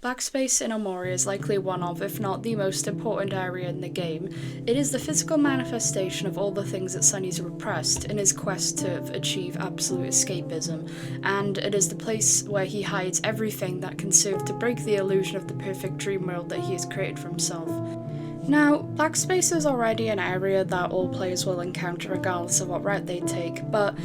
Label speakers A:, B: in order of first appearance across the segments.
A: Black space in Omori is likely one of, if not the most important area in the game. It is the physical manifestation of all the things that Sunny's repressed in his quest to achieve absolute escapism, and it is the place where he hides everything that can serve to break the illusion of the perfect dream world that he has created for himself. Now, black space is already an area that all players will encounter regardless of what route they take, but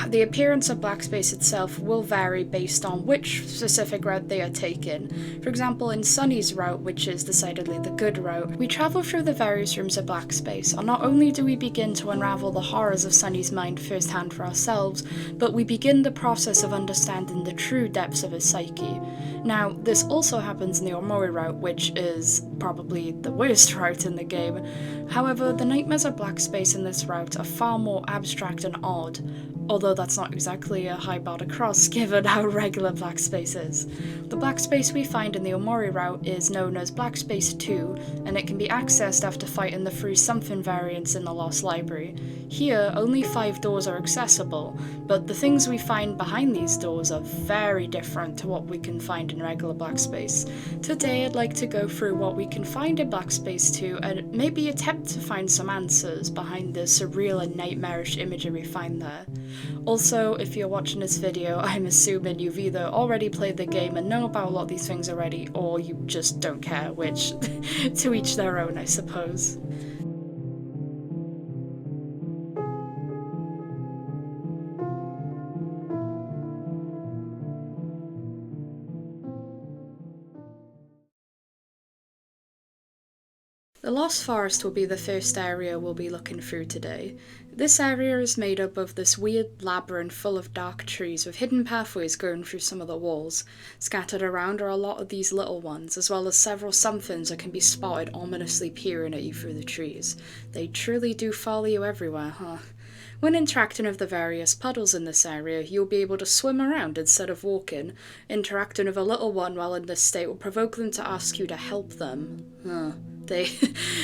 A: the appearance of black space itself will vary based on which specific route they are taking. For example, in Sunny's route, which is decidedly the good route, we travel through the various rooms of black space, and not only do we begin to unravel the horrors of Sunny's mind firsthand for ourselves, but we begin the process of understanding the true depths of his psyche. Now, this also happens in the Omori route, which is probably the worst route in the game. However, the nightmares of black space in this route are far more abstract and odd, although that's not exactly a high bar to cross given how regular black space is. The black space we find in the Omori route is known as Black Space 2, and it can be accessed after fighting the three something variants in the Lost Library. Here, only 5 doors are accessible, but the things we find behind these doors are very different to what we can find in regular black space. Today I'd like to go through what we can find in Black Space 2 and maybe attempt to find some answers behind the surreal and nightmarish imagery we find there. Also, if you're watching this video, I'm assuming you've either already played the game and know about a lot of these things already, or you just don't care, which to each their own, I suppose. The Lost Forest will be the first area we'll be looking through today. This area is made up of this weird labyrinth full of dark trees with hidden pathways going through some of the walls. Scattered around are a lot of these little ones, as well as several somethings that can be spotted ominously peering at you through the trees. They truly do follow you everywhere, huh? When interacting with the various puddles in this area, you'll be able to swim around instead of walking. Interacting with a little one while in this state will provoke them to ask you to help them. They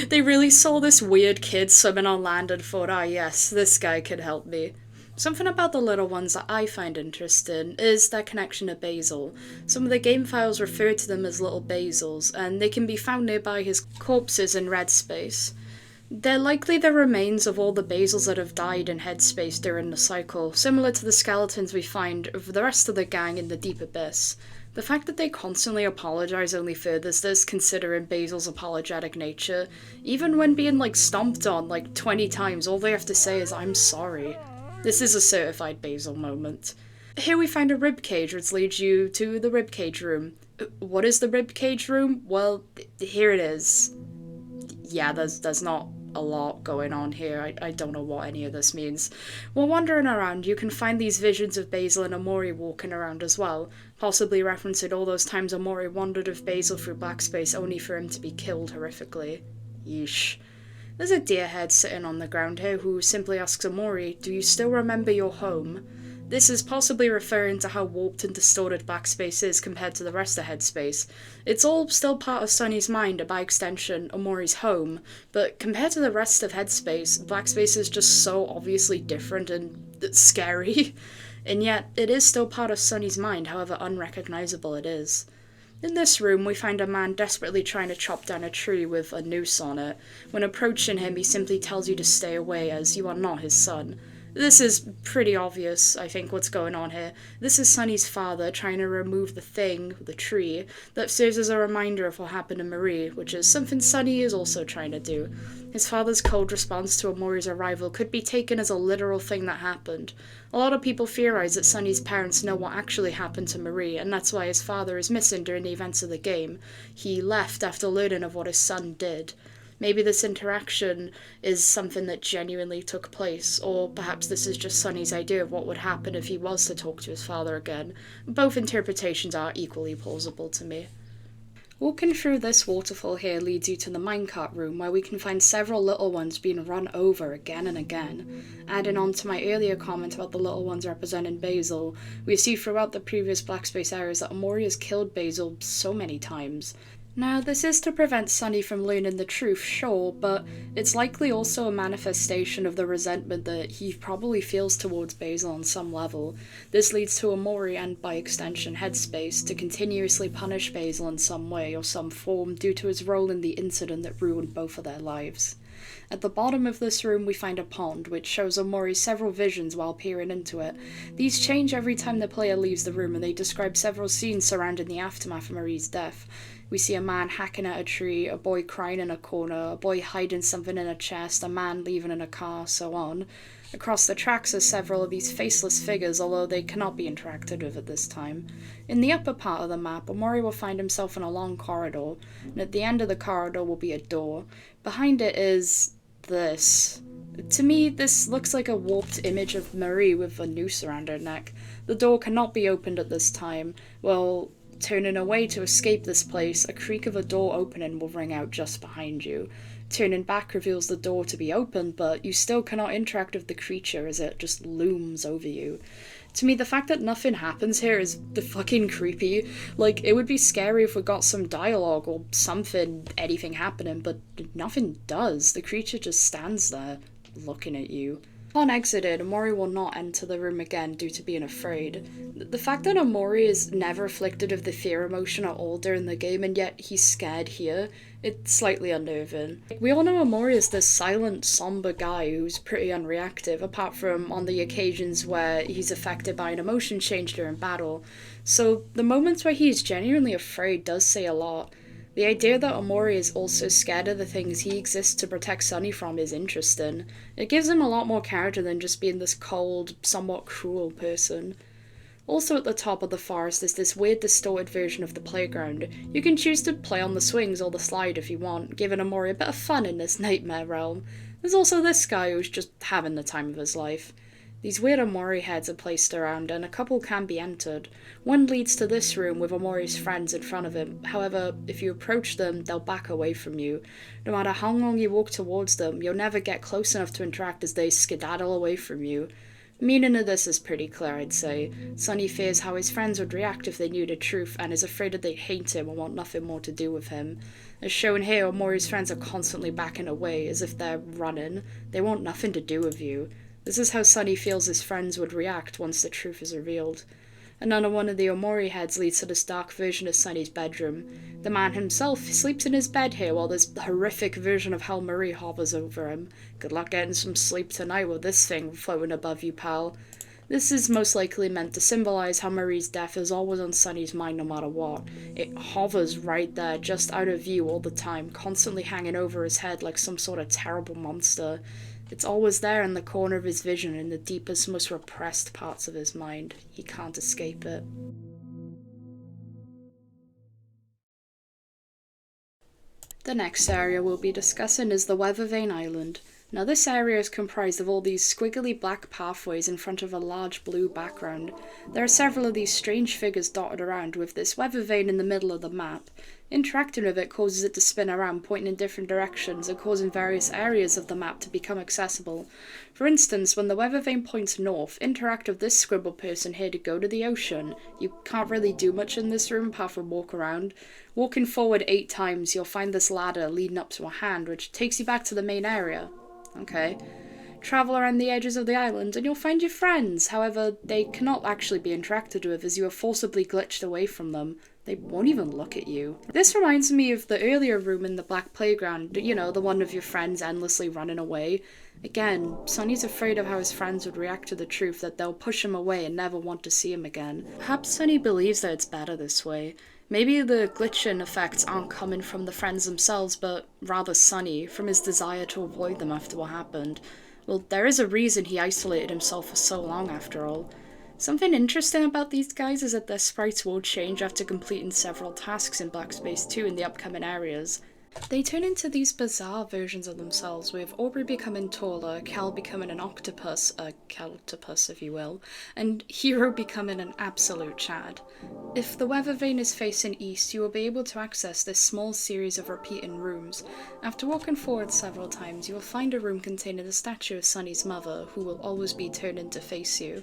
A: they really saw this weird kid swimming on land and thought, ah yes, this guy could help me. Something about the little ones that I find interesting is their connection to Basil. Some of the game files refer to them as little Basils, and they can be found nearby his corpses in Red Space. They're likely the remains of all the Basils that have died in Headspace during the cycle, similar to the skeletons we find of the rest of the gang in the Deep Abyss. The fact that they constantly apologise only furthers this, considering Basil's apologetic nature. Even when being stomped on 20 times, all they have to say is, "I'm sorry." This is a certified Basil moment. Here we find a ribcage, which leads you to the ribcage room. What is the ribcage room? Well, here it is. Yeah, there's not a lot going on here. I don't know what any of this means. While wandering around, you can find these visions of Basil and Omori walking around as well, possibly referencing all those times Omori wandered with Basil through black space only for him to be killed horrifically. Yeesh. There's a deer head sitting on the ground here who simply asks Omori, "Do you still remember your home?" This is possibly referring to how warped and distorted black space is compared to the rest of Headspace. It's all still part of Sunny's mind, and by extension, Omori's home, but compared to the rest of Headspace, black space is just so obviously different and scary. And yet, it is still part of Sunny's mind, however unrecognizable it is. In this room, we find a man desperately trying to chop down a tree with a noose on it. When approaching him, he simply tells you to stay away, as you are not his son. This is pretty obvious, I think, what's going on here. This is Sunny's father trying to remove the tree, that serves as a reminder of what happened to Marie, which is something Sunny is also trying to do. His father's cold response to Omori's arrival could be taken as a literal thing that happened. A lot of people theorize that Sunny's parents know what actually happened to Marie, and that's why his father is missing during the events of the game. He left after learning of what his son did. Maybe this interaction is something that genuinely took place, or perhaps this is just Sunny's idea of what would happen if he was to talk to his father again. Both interpretations are equally plausible to me. Walking through this waterfall here leads you to the minecart room, where we can find several little ones being run over again and again. Adding on to my earlier comment about the little ones representing Basil, we see throughout the previous black space areas that Omori has killed Basil so many times. Now, this is to prevent Sunny from learning the truth, sure, but it's likely also a manifestation of the resentment that he probably feels towards Basil on some level. This leads to Omori and, by extension, Headspace to continuously punish Basil in some way or some form due to his role in the incident that ruined both of their lives. At the bottom of this room we find a pond, which shows Omori several visions while peering into it. These change every time the player leaves the room, and they describe several scenes surrounding the aftermath of Marie's death. We see a man hacking at a tree, a boy crying in a corner, a boy hiding something in a chest, a man leaving in a car, so on. Across the tracks are several of these faceless figures, although they cannot be interacted with at this time. In the upper part of the map, Omori will find himself in a long corridor, and at the end of the corridor will be a door. Behind it is this. To me, this looks like a warped image of Marie with a noose around her neck. The door cannot be opened at this time. Well, turning away to escape this place, a creak of a door opening will ring out just behind you. Turning back reveals the door to be open, but you still cannot interact with the creature as it just looms over you. To me, the fact that nothing happens here is the fucking creepy. Like, it would be scary if we got some dialogue or something, anything happening, but nothing does. The creature just stands there, looking at you. Upon exited, Omori will not enter the room again due to being afraid. The fact that Omori is never afflicted of the fear emotion at all during the game, and yet he's scared here, it's slightly unnerving. We all know Omori is this silent, somber guy who's pretty unreactive, apart from on the occasions where he's affected by an emotion change during battle. So the moments where he's genuinely afraid does say a lot. The idea that Omori is also scared of the things he exists to protect Sunny from is interesting. It gives him a lot more character than just being this cold, somewhat cruel person. Also at the top of the forest is this weird distorted version of the playground. You can choose to play on the swings or the slide if you want, giving Omori a bit of fun in this nightmare realm. There's also this guy who's just having the time of his life. These weird Omori heads are placed around, and a couple can be entered. One leads to this room with Omori's friends in front of him. However, if you approach them, they'll back away from you. No matter how long you walk towards them, you'll never get close enough to interact as they skedaddle away from you. Meaning of this is pretty clear, I'd say. Sunny fears how his friends would react if they knew the truth, and is afraid that they'd hate him and want nothing more to do with him. As shown here, Omori's friends are constantly backing away, as if they're running. They want nothing to do with you. This is how Sunny feels his friends would react once the truth is revealed. Another one of the Omori heads leads to this dark version of Sunny's bedroom. The man himself sleeps in his bed here while this horrific version of Hell Marie hovers over him. Good luck getting some sleep tonight with this thing floating above you, pal. This is most likely meant to symbolize how Marie's death is always on Sunny's mind no matter what. It hovers right there, just out of view all the time, constantly hanging over his head like some sort of terrible monster. It's always there in the corner of his vision, in the deepest, most repressed parts of his mind. He can't escape it. The next area we'll be discussing is the Weather Vane Island. Now this area is comprised of all these squiggly black pathways in front of a large blue background. There are several of these strange figures dotted around with this weather vane in the middle of the map. Interacting with it causes it to spin around, pointing in different directions and causing various areas of the map to become accessible. For instance, when the weather vane points north, interact with this scribble person here to go to the ocean. You can't really do much in this room apart from walk around. Walking forward 8 times, you'll find this ladder leading up to a hand, which takes you back to the main area. Okay. Travel around the edges of the island and you'll find your friends. However, they cannot actually be interacted with as you are forcibly glitched away from them. They won't even look at you. This reminds me of the earlier room in the black playground, you know, the one of your friends endlessly running away. Again, Sunny's afraid of how his friends would react to the truth, that they'll push him away and never want to see him again. Perhaps Sunny believes that it's better this way. Maybe the glitching effects aren't coming from the friends themselves, but rather Sunny, from his desire to avoid them after what happened. Well, there is a reason he isolated himself for so long after all. Something interesting about these guys is that their sprites will change after completing several tasks in Black Space 2 in the upcoming areas. They turn into these bizarre versions of themselves, with Aubrey becoming taller, Cal becoming an octopus, a caltopus if you will, and Hero becoming an absolute Chad. If the weather vane is facing east, you will be able to access this small series of repeating rooms. After walking forward several times, you will find a room containing the statue of Sunny's mother, who will always be turning to face you.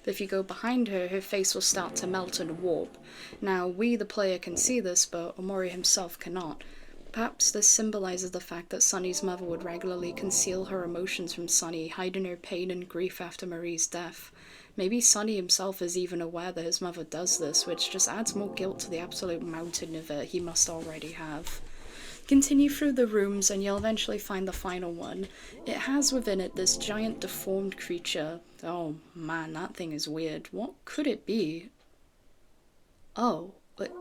A: but if you go behind her, her face will start to melt and warp. Now, we, the player, can see this, but Omori himself cannot. Perhaps this symbolizes the fact that Sunny's mother would regularly conceal her emotions from Sunny, hiding her pain and grief after Marie's death. Maybe Sunny himself is even aware that his mother does this, which just adds more guilt to the absolute mountain of it he must already have. Continue through the rooms and you'll eventually find the final one. It has within it this giant deformed creature. Oh man, that thing is weird. What could it be? Oh,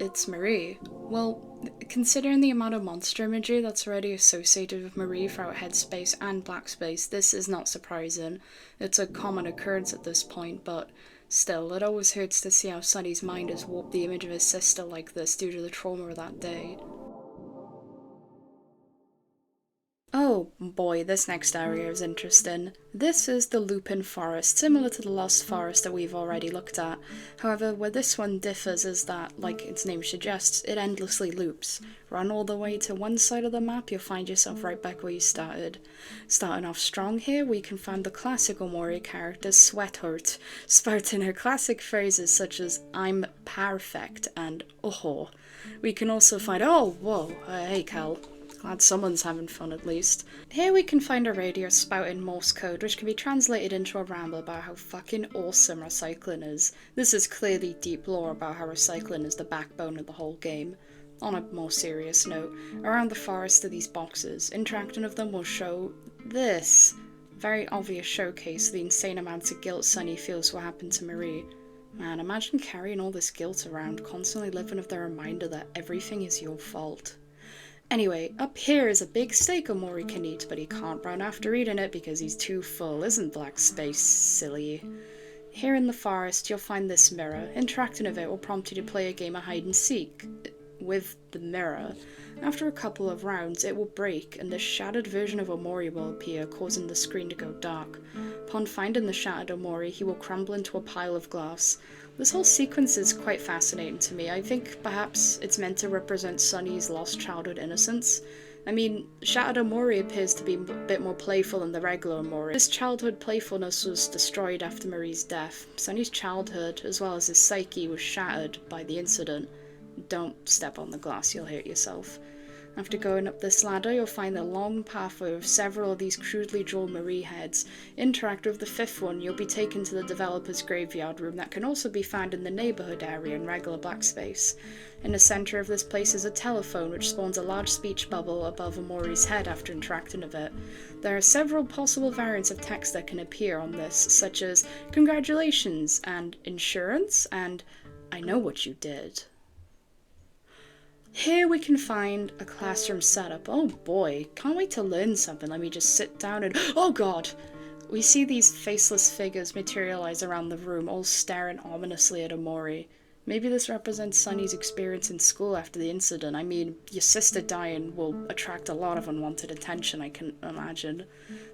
A: it's Marie. Well, considering the amount of monster imagery that's already associated with Marie throughout Headspace and Blackspace, this is not surprising. It's a common occurrence at this point, but still, it always hurts to see how Sunny's mind has warped the image of his sister like this due to the trauma of that day. Oh boy, this next area is interesting. This is the Lupin Forest, similar to the Lost Forest that we've already looked at. However, where this one differs is that, like its name suggests, it endlessly loops. Run all the way to one side of the map, you'll find yourself right back where you started. Starting off strong here, we can find the classic Omori character, Sweatheart, spouting her classic phrases such as, "I'm perfect," and "oh." We can also find, oh, whoa, hey Cal. Glad someone's having fun at least. Here we can find a radio spouting Morse code, which can be translated into a ramble about how fucking awesome recycling is. This is clearly deep lore about how recycling is the backbone of the whole game. On a more serious note, around the forest are these boxes. Interacting with them will show this very obvious showcase of the insane amounts of guilt Sunny feels what happened to Marie. Man, imagine carrying all this guilt around, constantly living with the reminder that everything is your fault. Anyway, up here is a big steak Omori can eat, but he can't run after eating it because he's too full. Isn't Blackspace silly? Here in the forest, you'll find this mirror. Interacting with it will prompt you to play a game of hide and seek with the mirror. After a couple of rounds, it will break, and this shattered version of Omori will appear, causing the screen to go dark. Upon finding the shattered Omori, he will crumble into a pile of glass. This whole sequence is quite fascinating to me. I think perhaps it's meant to represent Sunny's lost childhood innocence. I mean, Shattered Omori appears to be a bit more playful than the regular Omori. His childhood playfulness was destroyed after Marie's death. Sunny's childhood, as well as his psyche, was shattered by the incident. Don't step on the glass, you'll hurt yourself. After going up this ladder, you'll find a long pathway with several of these crudely drawn Marie heads. Interact with the fifth one, you'll be taken to the developer's graveyard room that can also be found in the neighbourhood area in regular Blackspace. In the centre of this place is a telephone which spawns a large speech bubble above Omori's head after interacting with it. There are several possible variants of text that can appear on this, such as "Congratulations" and "Insurance" and "I know what you did." Here we can find a classroom setup. Oh boy, can't wait to learn something. Let me just sit down and... oh god! We see these faceless figures materialize around the room, all staring ominously at Omori. Maybe this represents Sunny's experience in school after the incident. I mean, your sister dying will attract a lot of unwanted attention, I can imagine.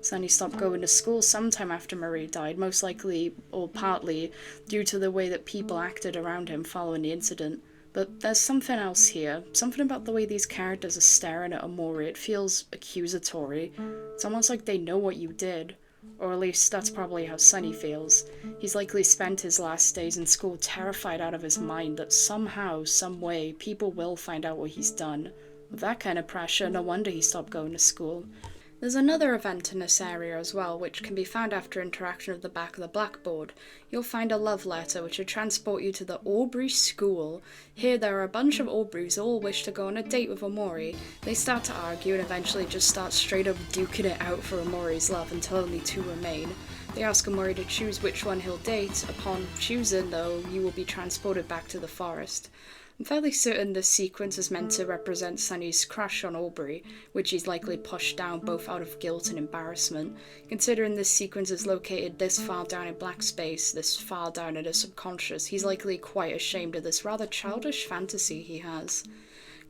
A: Sunny stopped going to school sometime after Marie died, most likely, or partly, due to the way that people acted around him following the incident. But there's something else here. Something about the way these characters are staring at Omori. It feels accusatory. It's almost like they know what you did. Or at least that's probably how Sunny feels. He's likely spent his last days in school terrified out of his mind that somehow, some way, people will find out what he's done. With that kind of pressure, no wonder he stopped going to school. There's another event in this area as well, which can be found after interaction with the back of the blackboard. You'll find a love letter which will transport you to the Aubrey School. Here there are a bunch of Aubreys who all wish to go on a date with Omori. They start to argue and eventually just start straight up duking it out for Omori's love until only two remain. They ask Omori to choose which one he'll date. Upon choosing, though, you will be transported back to the forest. I'm fairly certain this sequence is meant to represent Sunny's crush on Aubrey, which he's likely pushed down both out of guilt and embarrassment. Considering this sequence is located this far down in Blackspace, this far down in his subconscious, he's likely quite ashamed of this rather childish fantasy he has.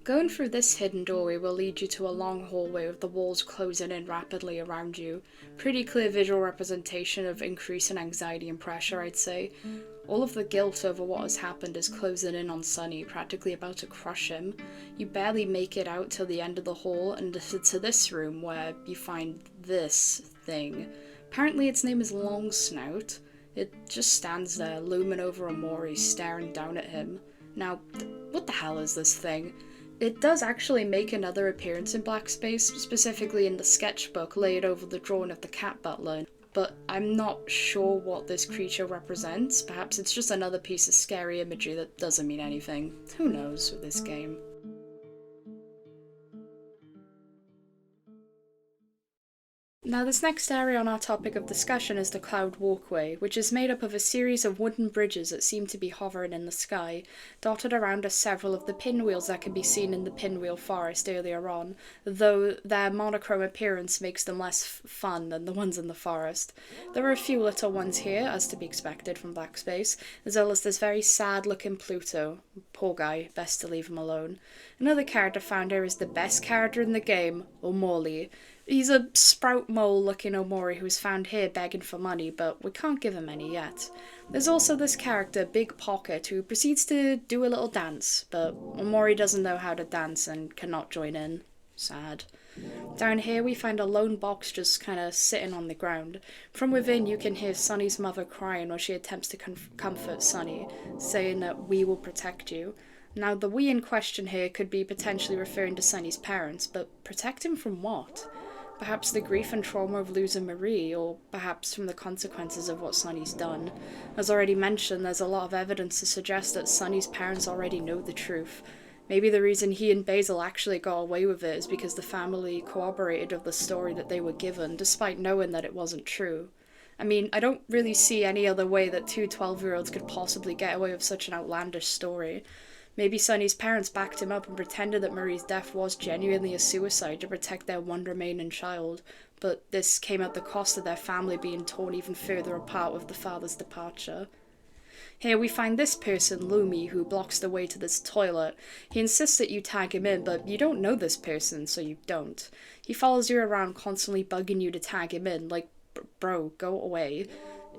A: Going through this hidden doorway will lead you to a long hallway with the walls closing in rapidly around you. Pretty clear visual representation of increasing anxiety and pressure, I'd say. All of the guilt over what has happened is closing in on Sunny, practically about to crush him. You barely make it out till the end of the hall and to this room where you find this thing. Apparently its name is Long Snout. It just stands there, looming over Omori, staring down at him. Now, what the hell is this thing? It does actually make another appearance in Black Space, specifically in the sketchbook laid over the drawing of the cat butler, but I'm not sure what this creature represents. Perhaps it's just another piece of scary imagery that doesn't mean anything. Who knows with this game? Now this next area on our topic of discussion is the Cloud Walkway, which is made up of a series of wooden bridges that seem to be hovering in the sky. Dotted around are several of the pinwheels that can be seen in the pinwheel forest earlier on, though their monochrome appearance makes them less fun than the ones in the forest. There are a few little ones here, as to be expected from Black Space, as well as this very sad looking Pluto. Poor guy, best to leave him alone. Another character found here is the best character in the game, Omori. He's a sprout mole looking Omori who was found here begging for money, but we can't give him any yet. There's also this character, Big Pocket, who proceeds to do a little dance, but Omori doesn't know how to dance and cannot join in. Sad. Down here we find a lone box just kinda sitting on the ground. From within you can hear Sunny's mother crying while she attempts to comfort Sunny, saying that we will protect you. Now the we in question here could be potentially referring to Sunny's parents, but protect him from what? Perhaps the grief and trauma of losing Marie, or perhaps from the consequences of what Sunny's done. As already mentioned, there's a lot of evidence to suggest that Sunny's parents already know the truth. Maybe the reason he and Basil actually got away with it is because the family corroborated of the story that they were given, despite knowing that it wasn't true. I mean, I don't really see any other way that two 12-year-olds could possibly get away with such an outlandish story. Maybe Sunny's parents backed him up and pretended that Marie's death was genuinely a suicide to protect their one remaining child, but this came at the cost of their family being torn even further apart with the father's departure. Here we find this person, Lumi, who blocks the way to this toilet. He insists that you tag him in, but you don't know this person, so you don't. He follows you around, constantly bugging you to tag him in, like, bro, go away.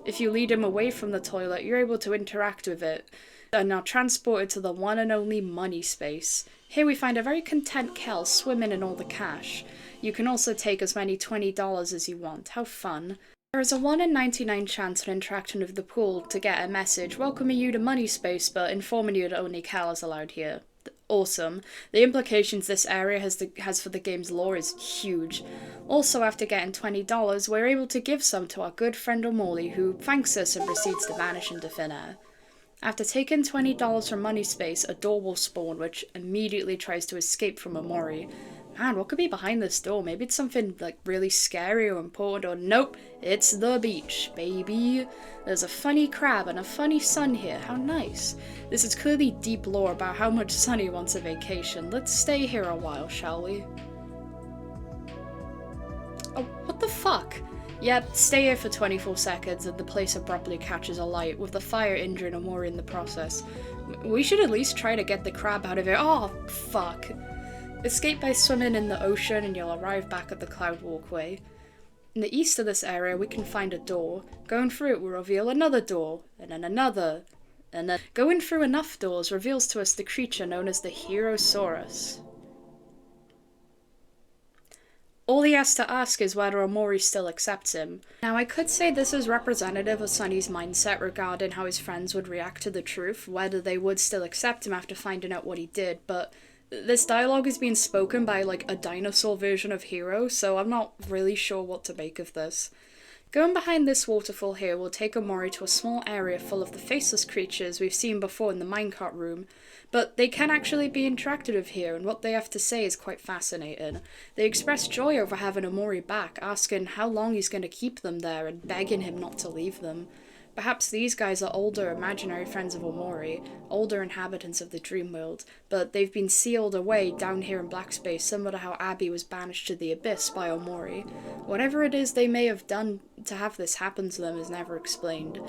A: If you lead him away from the toilet, you're able to interact with it, and are transported to the one and only money space. Here we find a very content Kel swimming in all the cash. You can also take as many $20 as you want. How fun. There is a 1 in 99 chance on interacting with the pool to get a message welcoming you to money space but informing you that only Kel is allowed here. Awesome. The implications this area has for the game's lore is huge. Also, after getting $20, we're able to give some to our good friend Omori, who thanks us and proceeds to vanish into thin air. After taking $20 from money space, a door will spawn, which immediately tries to escape from Omori. Man, what could be behind this door? Maybe it's something, like, really scary or important, or nope, it's the beach, baby. There's a funny crab and a funny sun here, how nice. This is clearly deep lore about how much Sunny wants a vacation. Let's stay here a while, shall we? Oh, what the fuck? Yep, stay here for 24 seconds and the place abruptly catches alight, with the fire injuring Omori in the process. We should at least try to get the crab out of here. Oh, fuck. Escape by swimming in the ocean and you'll arrive back at the Cloud Walkway. In the east of this area we can find a door. Going through it will reveal another door, and then another, and then going through enough doors reveals to us the creature known as the Herosaurus. All he has to ask is whether Omori still accepts him. Now I could say this is representative of Sunny's mindset regarding how his friends would react to the truth, whether they would still accept him after finding out what he did, but this dialogue is being spoken by, like, a dinosaur version of Hero, so I'm not really sure what to make of this. Going behind this waterfall here will take Omori to a small area full of the faceless creatures we've seen before in the minecart room, but they can actually be interacted with here, and what they have to say is quite fascinating. They express joy over having Omori back, asking how long he's going to keep them there and begging him not to leave them. Perhaps these guys are older imaginary friends of Omori, older inhabitants of the dream world, but they've been sealed away down here in Black Space, similar to how Abby was banished to the Abyss by Omori. Whatever it is they may have done to have this happen to them is never explained.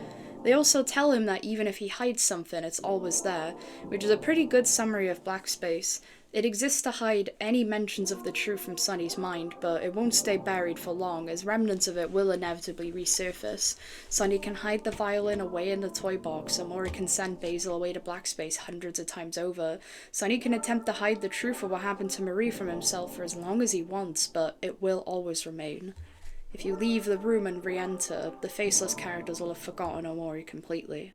A: They also tell him that even if he hides something, it's always there, which is a pretty good summary of Black Space. It exists to hide any mentions of the truth from Sunny's mind, but it won't stay buried for long, as remnants of it will inevitably resurface. Sunny can hide the violin away in the toy box, Omori can send Basil away to Black Space hundreds of times over. Sunny can attempt to hide the truth of what happened to Marie from himself for as long as he wants, but it will always remain. If you leave the room and re-enter, the faceless characters will have forgotten Omori completely.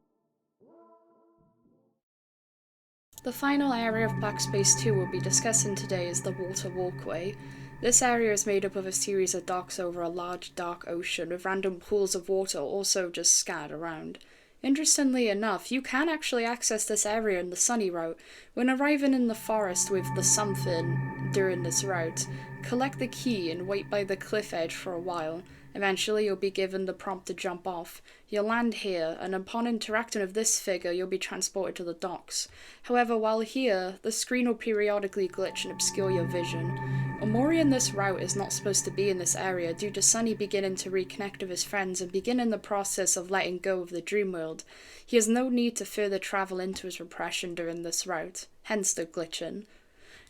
A: The final area of Black Space 2 we'll be discussing today is the Water Walkway. This area is made up of a series of docks over a large dark ocean, with random pools of water also just scattered around. Interestingly enough, you can actually access this area in the Sunny route. When arriving in the forest with the something during this route, collect the key and wait by the cliff edge for a while. Eventually you'll be given the prompt to jump off. You'll land here, and upon interacting with this figure you'll be transported to the docks. However, while here, the screen will periodically glitch and obscure your vision. Omori in this route is not supposed to be in this area due to Sunny beginning to reconnect with his friends and beginning the process of letting go of the dream world. He has no need to further travel into his repression during this route, hence the glitching.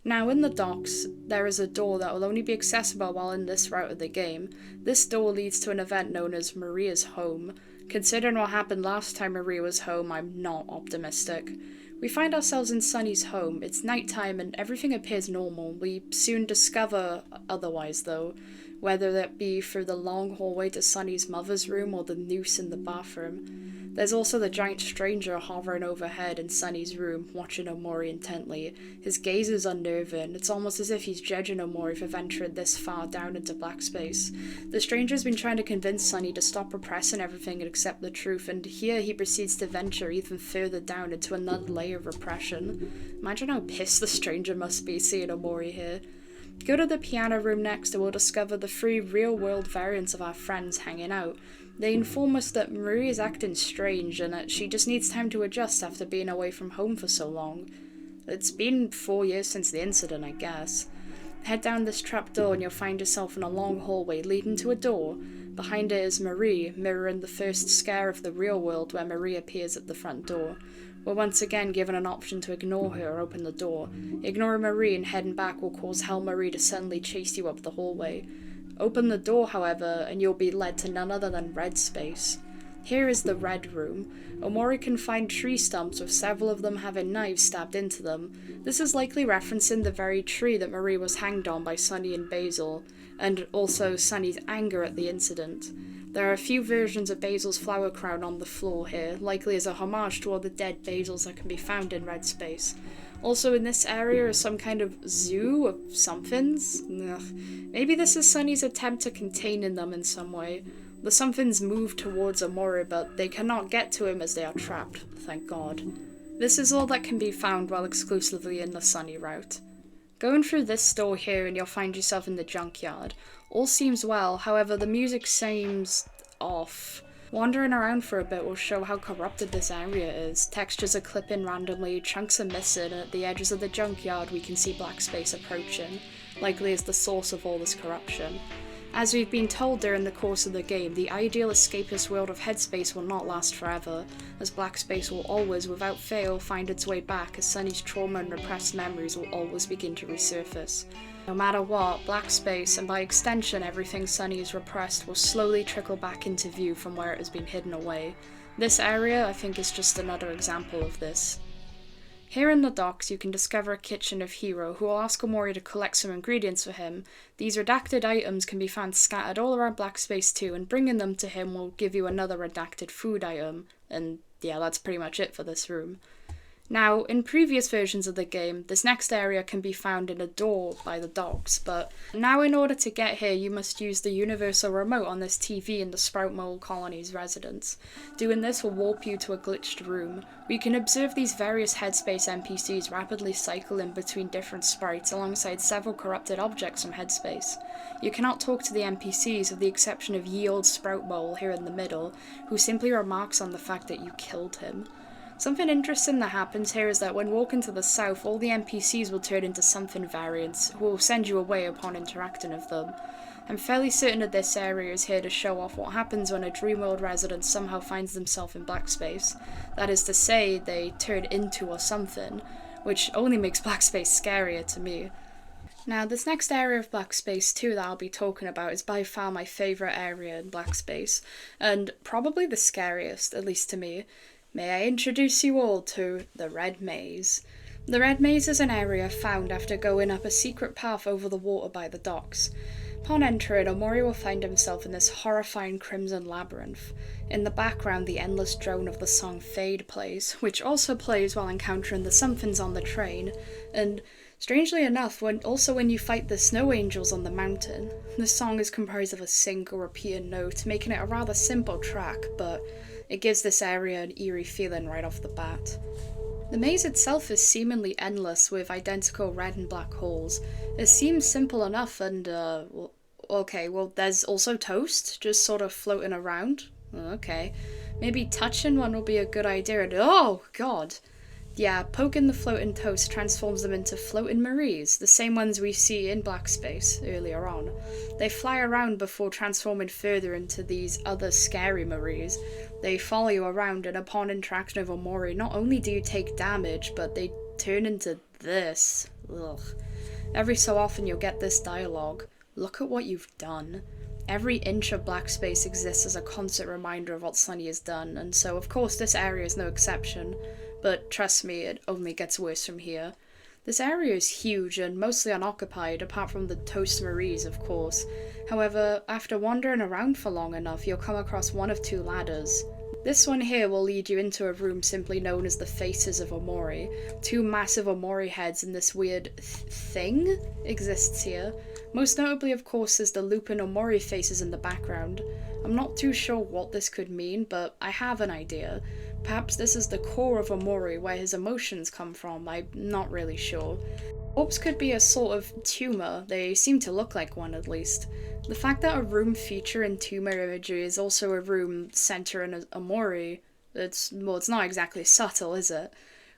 A: Now in the docks, there is a door that will only be accessible while in this route of the game. This door leads to an event known as Maria's Home. Considering what happened last time Maria was home, I'm not optimistic. We find ourselves in Sunny's home. It's nighttime and everything appears normal. We soon discover otherwise though, whether that be through the long hallway to Sunny's mother's room or the noose in the bathroom. There's also the giant stranger hovering overhead in Sunny's room, watching Omori intently. His gaze is unnerving. It's almost as if he's judging Omori for venturing this far down into black space. The stranger's been trying to convince Sunny to stop repressing everything and accept the truth, and here he proceeds to venture even further down into another layer of repression. Imagine how pissed the stranger must be seeing Omori here. Go to the piano room next and we'll discover the 3 real-world variants of our friends hanging out. They inform us that Marie is acting strange and that she just needs time to adjust after being away from home for so long. It's been 4 years since the incident, I guess. Head down this trapdoor and you'll find yourself in a long hallway leading to a door. Behind it is Marie, mirroring the first scare of the real world where Marie appears at the front door. We're once again given an option to ignore her or open the door. Ignoring Marie and heading back will cause Hell Marie to suddenly chase you up the hallway. Open the door, however, and you'll be led to none other than Red Space. Here is the Red Room. Omori can find tree stumps with several of them having knives stabbed into them. This is likely referencing the very tree that Marie was hanged on by Sunny and Basil, and also Sunny's anger at the incident. There are a few versions of Basil's flower crown on the floor here, likely as a homage to all the dead Basils that can be found in Red Space. Also in this area is some kind of zoo of somethings? Ugh. Maybe this is Sunny's attempt to containing them in some way. The somethings move towards Omori, but they cannot get to him as they are trapped, thank God. This is all that can be found while exclusively in the Sunny route. Going through this door here and you'll find yourself in the junkyard. All seems well, however the music seems off. Wandering around for a bit will show how corrupted this area is. Textures are clipping randomly, chunks are missing, and at the edges of the junkyard we can see black space approaching, likely as the source of all this corruption. As we've been told during the course of the game, the ideal escapist world of Headspace will not last forever, as black space will always, without fail, find its way back, as Sunny's trauma and repressed memories will always begin to resurface. No matter what, black space, and by extension everything Sunny has repressed, will slowly trickle back into view from where it has been hidden away. This area, I think, is just another example of this. Here in the docks, you can discover a kitchen of Hero, who will ask Omori to collect some ingredients for him. These redacted items can be found scattered all around Black Space 2, and bringing them to him will give you another redacted food item, and yeah, that's pretty much it for this room. Now, in previous versions of the game, this next area can be found in a door by the docks, but now in order to get here you must use the universal remote on this TV in the Sprout Mole Colony's residence. Doing this will warp you to a glitched room. We can observe these various Headspace NPCs rapidly cycle in between different sprites alongside several corrupted objects from Headspace. You cannot talk to the NPCs with the exception of ye old Sprout Mole here in the middle, who simply remarks on the fact that you killed him. Something interesting that happens here is that when walking to the south, all the NPCs will turn into something variants, who will send you away upon interacting with them. I'm fairly certain that this area is here to show off what happens when a Dreamworld resident somehow finds themselves in black space. That is to say, they turn into or something, which only makes black space scarier to me. Now, this next area of Black Space 2 that I'll be talking about is by far my favourite area in Black Space, and probably the scariest, at least to me. May I introduce you all to the Red Maze. The Red Maze is an area found after going up a secret path over the water by the docks. Upon entering, Omori will find himself in this horrifying crimson labyrinth. In the background, the endless drone of the song Fade plays, which also plays while encountering the somethings on the train, and strangely enough, when you fight the snow angels on the mountain. The song is comprised of a single repeated note, making it a rather simple track, but it gives this area an eerie feeling right off the bat. The maze itself is seemingly endless, with identical red and black holes. It seems simple enough, and there's also toast, just sort of floating around. Okay, maybe touching one will be a good idea, and oh god! Yeah, poking the floating toast transforms them into floating Maries, the same ones we see in Black Space earlier on. They fly around before transforming further into these other scary Maries. They follow you around, and upon interaction with Omori, not only do you take damage, but they turn into this. Ugh. Every so often you'll get this dialogue. Look at what you've done. Every inch of Black Space exists as a constant reminder of what Sunny has done, and so of course this area is no exception. But trust me, it only gets worse from here. This area is huge and mostly unoccupied, apart from the Toast Maries, of course. However, after wandering around for long enough, you'll come across one of two ladders. This one here will lead you into a room simply known as the Faces of Omori. Two massive Omori heads and this weird thing exists here. Most notably, of course, is the looping Omori faces in the background. I'm not too sure what this could mean, but I have an idea. Perhaps this is the core of Omori, where his emotions come from. I'm not really sure. Orbs could be a sort of tumour. They seem to look like one, at least. The fact that a room featuring tumour imagery is also a room centering Omori, it's not exactly subtle, is it?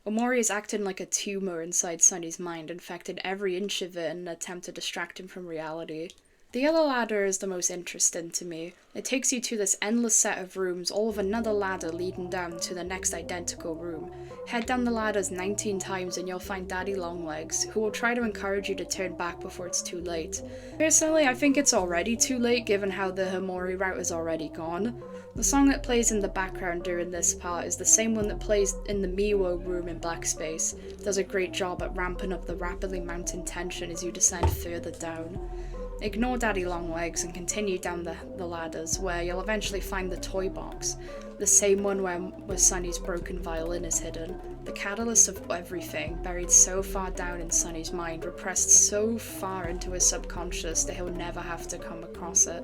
A: Omori is acting like a tumour inside Sunny's mind, infecting every inch of it in an attempt to distract him from reality. The other ladder is the most interesting to me. It takes you to this endless set of rooms, all with another ladder leading down to the next identical room. Head down the ladders 19 times and you'll find Daddy Longlegs, who will try to encourage you to turn back before it's too late. Personally, I think it's already too late given how the Omori route is already gone. The song that plays in the background during this part is the same one that plays in the Miwo room in Black Space. It does a great job at ramping up the rapidly mounting tension as you descend further down. Ignore Daddy Longlegs and continue down the ladders, where you'll eventually find the toy box, the same one where Sunny's broken violin is hidden. The catalyst of everything, buried so far down in Sunny's mind, repressed so far into his subconscious that he'll never have to come across it.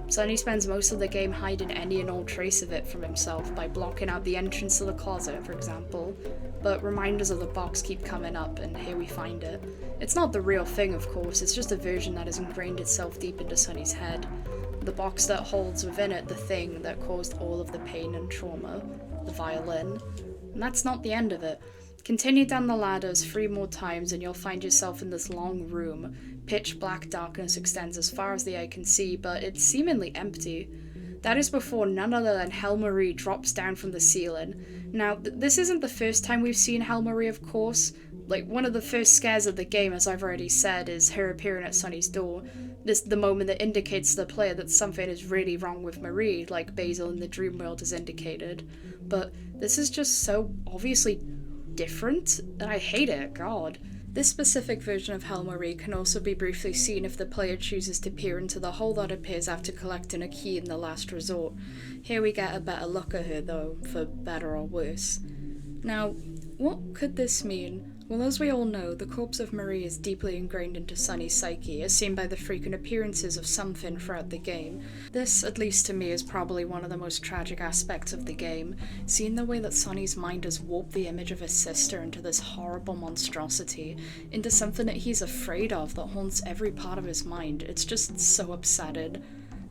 A: Sunny spends most of the game hiding any and all trace of it from himself by blocking out the entrance to the closet, for example, but reminders of the box keep coming up, and here we find it. It's not the real thing, of course, it's just a version that has ingrained itself deep into Sunny's head. The box that holds within it the thing that caused all of the pain and trauma, the violin. And that's not the end of it. Continue down the ladders 3 more times and you'll find yourself in this long room. Pitch black darkness extends as far as the eye can see, but it's seemingly empty. That is before none other than Hell Marie drops down from the ceiling. Now, this isn't the first time we've seen Hell Marie, of course. Like, one of the first scares of the game, as I've already said, is her appearing at Sunny's door. This the moment that indicates to the player that something is really wrong with Marie, like Basil in the dream world has indicated. But this is just so obviously different, and I hate it, god. This specific version of Hell Marie can also be briefly seen if the player chooses to peer into the hole that appears after collecting a key in the last resort. Here we get a better look at her though, for better or worse. Now, what could this mean? Well, as we all know, the corpse of Marie is deeply ingrained into Sunny's psyche, as seen by the frequent appearances of something throughout the game. This, at least to me, is probably one of the most tragic aspects of the game, seeing the way that Sunny's mind has warped the image of his sister into this horrible monstrosity, into something that he's afraid of that haunts every part of his mind. It's just so upsetting.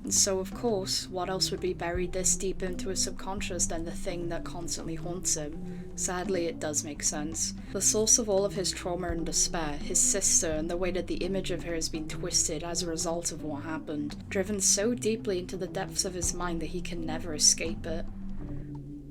A: And so, of course, what else would be buried this deep into his subconscious than the thing that constantly haunts him? Sadly, it does make sense. The source of all of his trauma and despair, his sister, and the way that the image of her has been twisted as a result of what happened, driven so deeply into the depths of his mind that he can never escape it.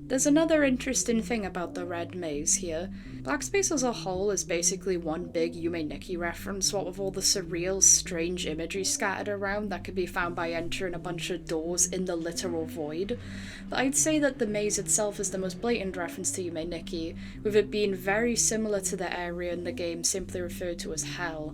A: There's another interesting thing about the red maze here. Black Space as a whole is basically one big Yume Nikki reference, what with all the surreal, strange imagery scattered around that could be found by entering a bunch of doors in the literal void. But I'd say that the maze itself is the most blatant reference to Yume Nikki, with it being very similar to the area in the game simply referred to as Hell.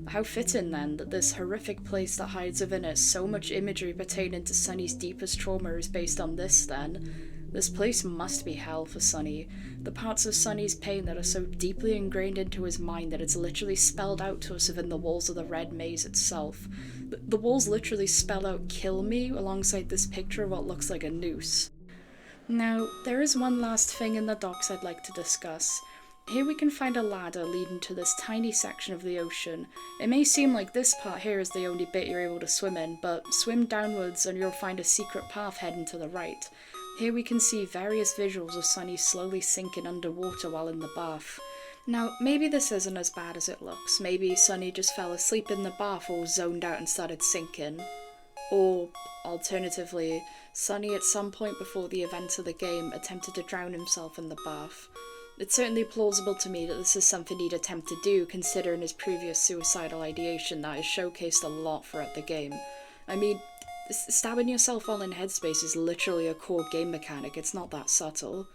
A: How fitting then that this horrific place that hides within it so much imagery pertaining to Sunny's deepest trauma is based on this then. This place must be hell for Sunny. The parts of Sunny's pain that are so deeply ingrained into his mind that it's literally spelled out to us within the walls of the red maze itself. The walls literally spell out "kill me" alongside this picture of what looks like a noose. Now, there is one last thing in the docks I'd like to discuss. Here we can find a ladder leading to this tiny section of the ocean. It may seem like this part here is the only bit you're able to swim in, but swim downwards and you'll find a secret path heading to the right. Here we can see various visuals of Sunny slowly sinking underwater while in the bath. Now, maybe this isn't as bad as it looks. Maybe Sunny just fell asleep in the bath or zoned out and started sinking. Or, alternatively, Sunny at some point before the events of the game attempted to drown himself in the bath. It's certainly plausible to me that this is something he'd attempt to do, considering his previous suicidal ideation that is showcased a lot throughout the game. I mean, stabbing yourself while in headspace is literally a core game mechanic, it's not that subtle.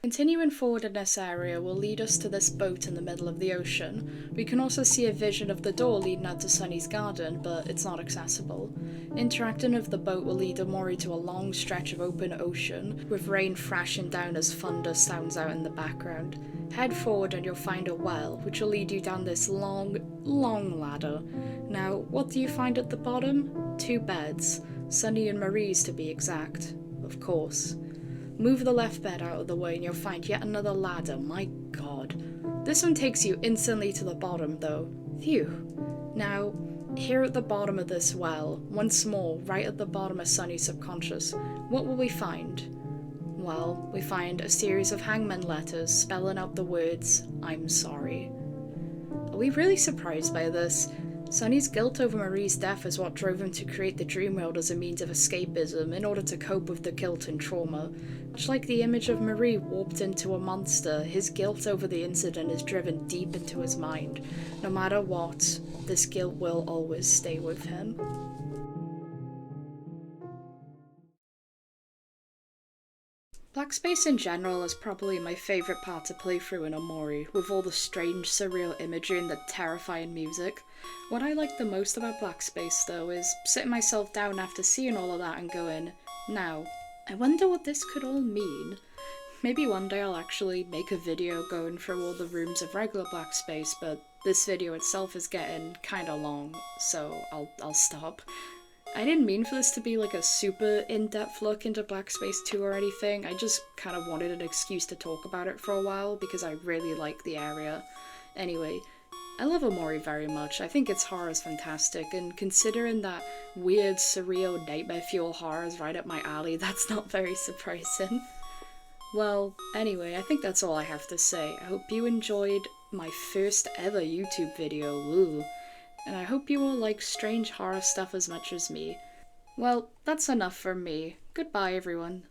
A: Continuing forward in this area will lead us to this boat in the middle of the ocean. We can also see a vision of the door leading out to Sunny's garden, but it's not accessible. Interacting with the boat will lead Omori to a long stretch of open ocean, with rain thrashing down as thunder sounds out in the background. Head forward and you'll find a well, which will lead you down this long ladder. Now, what do you find at the bottom? 2 beds. Sunny and Marie's to be exact. Of course. Move the left bed out of the way and you'll find yet another ladder, my god. This one takes you instantly to the bottom though. Phew. Now, here at the bottom of this well, once more, right at the bottom of Sunny's subconscious, what will we find? Well, we find a series of hangman letters spelling out the words, "I'm sorry." Are we really surprised by this? Sunny's guilt over Marie's death is what drove him to create the dream world as a means of escapism in order to cope with the guilt and trauma. Much like the image of Marie warped into a monster, his guilt over the incident is driven deep into his mind. No matter what, this guilt will always stay with him. Black Space in general is probably my favourite part to play through in Omori, with all the strange, surreal imagery and the terrifying music. What I like the most about Black Space, though, is sitting myself down after seeing all of that and going, now, I wonder what this could all mean. Maybe one day I'll actually make a video going through all the rooms of regular Black Space, but this video itself is getting kinda long, so I'll stop. I didn't mean for this to be like a super in-depth look into Black Space 2 or anything. I just kind of wanted an excuse to talk about it for a while because I really like the area. Anyway, I love Omori very much. I think its horror is fantastic, and considering that weird, surreal, nightmare fuel horror is right up my alley, that's not very surprising. Well, anyway, I think that's all I have to say. I hope you enjoyed my first ever YouTube video, woo. And I hope you all like strange horror stuff as much as me. Well, that's enough from me. Goodbye, everyone.